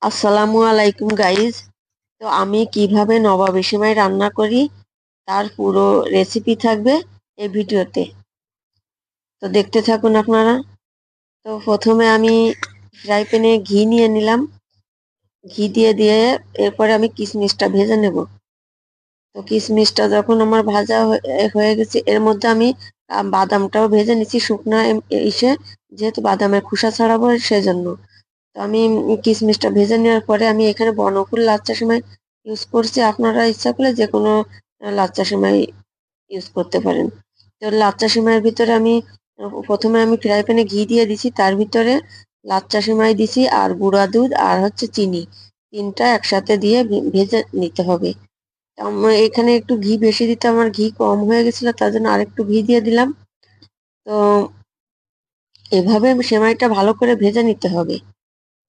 আসসালামু আলাইকুম গাইজ। তো আমি কিভাবে নবাবী সেমাই রান্না করি তার পুরো রেসিপি থাকবে এই ভিডিওতে। তো দেখতে থাকুন আপনারা। তো প্রথমে আমি ফ্রাই প্যানে ঘি নিয়ে নিলাম। ঘি দিয়ে এরপরে আমি কিশমিশটা ভেজে নেব। তো কিশমিশটা যখন আমার ভাজা হয়ে গেছে, এর মধ্যে আমি বাদামটাও ভেজে নিচ্ছি শুকনা ইসে, যেহেতু বাদামের খোসা ছাড়াবো সেজন্য। তো আমি কিশমিশটা ভেজে নেওয়ার পরে আমি এখানে বনফুল লাচ্চা সেমাই ইউজ করছি। আপনারা ইচ্ছা করলে যে কোনো লাচ্চা সেমাই ইউজ করতে পারেন। তো লাচ্চা সেমাইয়ের ভিতরে আমি প্রথমে আমি ফ্রাই প্যানে ঘি দিয়ে দিছি, তার ভিতরে লাচ্চা সেমাই দিছি আর গুঁড়া দুধ আর হচ্ছে চিনি, তিনটা একসাথে দিয়ে ভেজে নিতে হবে। তো এখানে একটু ঘি বেশি দিতে, আমার ঘি কম হয়ে গেছিল, তার জন্য আরেকটু ঘি দিয়ে দিলাম। তো এভাবে সেমাইটা ভালো করে ভেজে নিতে হবে,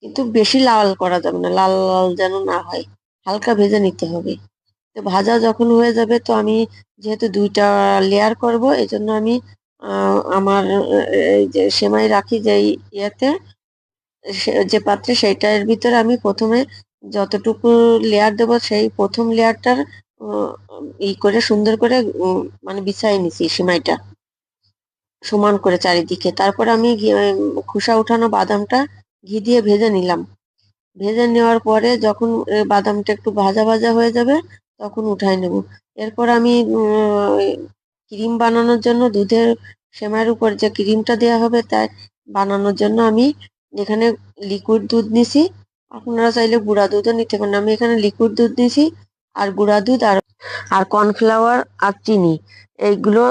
কিন্তু বেশি লাল করা যাবে না, লাল লাল যেন না হয়, হালকা ভেজে নিতে হবে। তো ভাজা যখন হয়ে যাবে, তো আমি যেহেতু দুইটা লেয়ার করব, এই জন্য আমি আমার এই যে সেমাই রাখি যে ইয়েতে, যে পাত্রে, সেইটার ভিতরে আমি প্রথমে যতটুকু লেয়ার দেবো সেই প্রথম লেয়ারটার ই করে সুন্দর করে মানে বিছাই নিছি সেমাইটা সমান করে চারিদিকে। তারপর আমি খোসা উঠানো বাদামটা ঘি দিয়ে ভেজে নিলাম। ভেজে নেওয়ার পরে যখন বাদামটা একটু ভাজা ভাজা হয়ে যাবে, তখন উঠাই নেব। এরপর আমি ক্রিম বানানোর জন্য দুধের সেমাইয়ের উপর যে ক্রিমটা দেওয়া হবে তাই বানানোর জন্য আমি এখানে লিকুইড দুধ নিছি। আপনারা চাইলে গুঁড়া দুধও নিতে পারেন। আমি এখানে লিকুইড দুধ নিছি আর গুঁড়া দুধ আর আর কর্নফ্লাওয়ার আর চিনি। এইগুলো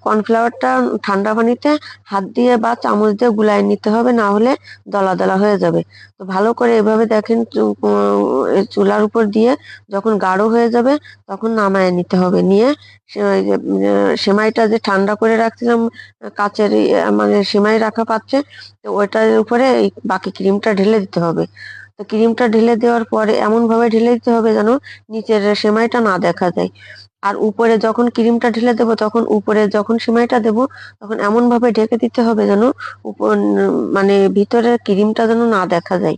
কর্নফ্লাওয়ারটা ঠান্ডা পানিতে হাত দিয়ে বা চামচ দিয়ে গুলায় নিতে হবে, না হলে দলা দলা হয়ে যাবে। তো ভালো করে এভাবে দেখেন, চুলার উপর দিয়ে যখন গাঢ় হয়ে যাবে তখন নামায় নিতে হবে। নিয়ে ওই যে, সেমাইটা যে ঠান্ডা করে রাখছিলাম কাচের মানে সেমাই রাখা পাত্রে, তো ওইটার উপরে এই বাকি ক্রিমটা ঢেলে দিতে হবে। তো ক্রিমটা ঢেলে দেওয়ার পরে এমন ভাবে ঢেলে দিতে হবে যেন নিচের সেমাইটা না দেখা যায়। আর উপরে যখন ক্রিমটা ঢেলে দেবো, তখন উপরে যখন সেমাইটা দেবো, তখন এমন ভাবে ঢেকে দিতে হবে যেন উপর মানে ভিতরে ক্রিমটা যেন না দেখা যায়।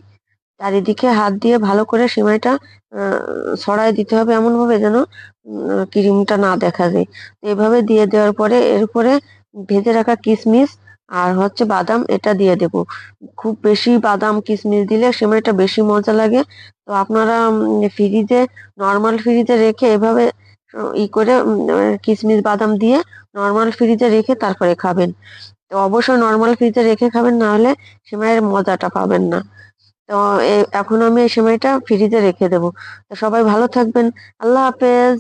চারিদিকে হাত দিয়ে ভালো করে সেমাইটা ছড়াই দিতে হবে এমন ভাবে যেন ক্রিমটা না দেখা যায়। তো এভাবে দিয়ে দেওয়ার পরে এর উপরে ভেজে রাখা কিশমিশ আর হচ্ছে বাদাম এটা দিয়ে দেব। খুব বেশি বাদাম কিশমিশ দিলে সেমাইটা বেশি মজা লাগে। তো আপনারা ফ্রিজে, নর্মাল ফ্রিজে রেখে এভাবে ই করে কিশমিশ বাদাম দিয়ে নর্মাল ফ্রিজে রেখে তারপরে খাবেন। তো অবশ্যই নর্মাল ফ্রিজে রেখে খাবেন, না হলে সেমাইয়ের মজাটা পাবেন না। তো এখন আমি এই সময়টা ফ্রিজে রেখে দেবো। তো সবাই ভালো থাকবেন। আল্লাহ হাফেজ।